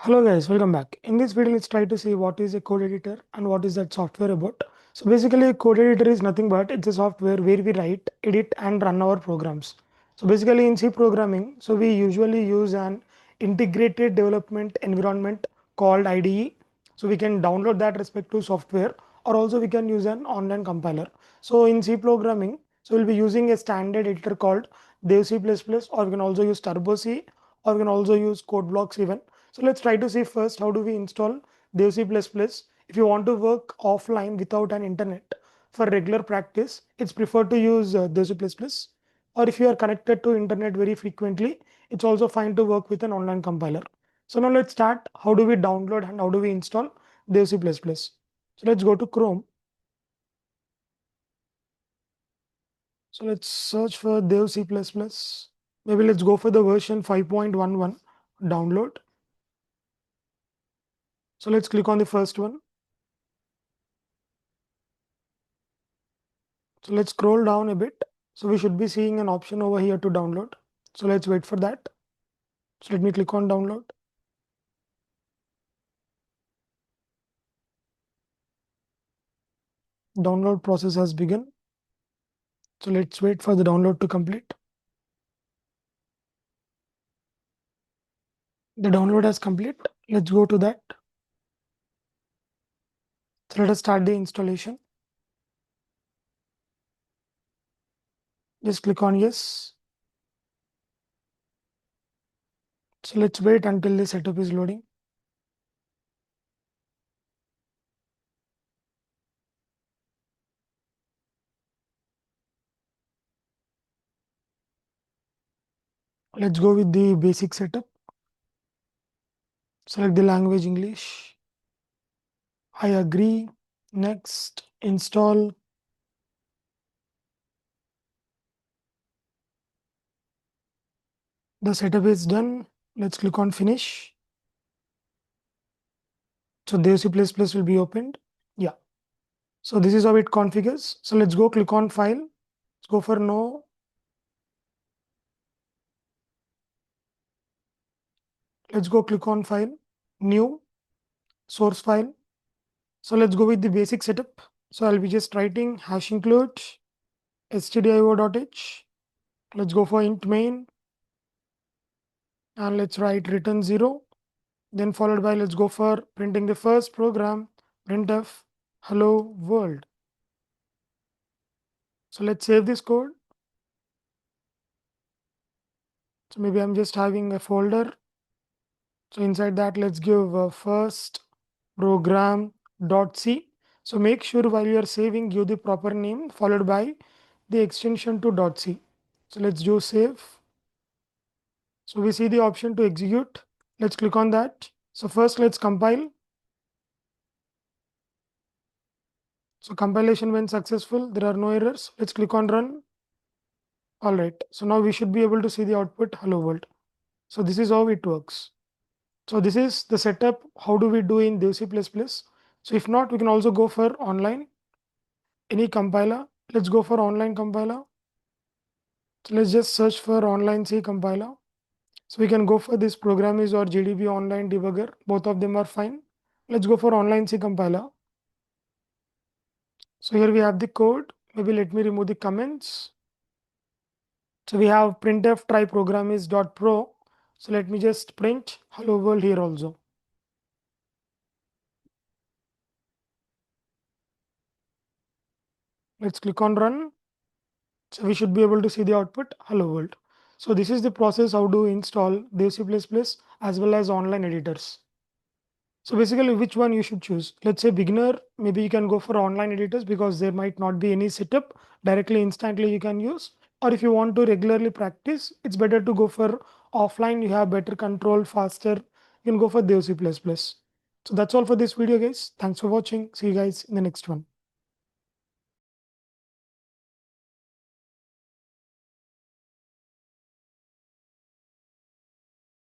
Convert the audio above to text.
Hello guys, welcome back. In this video, let's try to see what is a code editor and what is that software about. So basically, a code editor is nothing but it's a software where we write, edit, and run our programs. So basically, in C programming, so we usually use an integrated development environment called IDE. So we can download that respective software, or also we can use an online compiler. So in C programming, so we'll be using a standard editor called Dev C++, or we can also use Turbo C, or we can also use code blocks even. So let's try to see first how do we install Dev C++. If you want to work offline without an internet for regular practice, it's preferred to use Dev C++. Or if you are connected to internet very frequently, it's also fine to work with an online compiler. So now let's start. How do we download and how do we install Dev C++? So let's go to Chrome. So let's search for Dev C++. Maybe let's go for the version 5.11 download. So let's click on the first one. So let's scroll down a bit. So we should be seeing an option over here to download. So let's wait for that. So let me click on download. Download process has begun. So let's wait for the download to complete. The download has complete. Let's go to that. So let us start the installation. Just click on yes. So let's wait until the setup is loading. Let's go with the basic setup. Select the language English. I agree. Next, install. The setup is done. Let's click on finish. So Dev C++ will be opened. Yeah. So this is how it configures. So let's go click on file. Let's go for no. Let's go click on file, new, source file. So let's go with the basic setup. So I'll be just writing hash include stdio.h. Let's go for int main. And let's write return 0. Then followed by let's go for printing the first program, printf hello world. So let's save this code. So maybe I'm just having a folder. So inside that, let's give first program.c. So make sure while you are saving, give the proper name followed by the extension to .c. So let's do save. So we see the option to execute. Let's click on that. So first let's compile. So compilation went successful. There are no errors. Let's click on run. All right. So now we should be able to see the output hello world. So this is how it works. So this is the setup. How do we do in Dev C++? So if not, we can also go for online, any compiler. Let's go for online compiler. So let's just search for online C compiler. So we can go for this Programiz or GDB online debugger. Both of them are fine. Let's go for online C compiler. So here we have the code. Maybe let me remove the comments. So we have printf try programiz.pro. So let me just print hello world here also. Let's click on run. So we should be able to see the output hello world. So this is the process how to install Dev C++ as well as online editors. So basically which one you should choose. Let's say beginner, maybe you can go for online editors because there might not be any setup directly instantly you can use. Or if you want to regularly practice, it's better to go for offline. You have better control, faster. You can go for Dev C++. So that's all for this video guys. Thanks for watching. See you guys in the next one.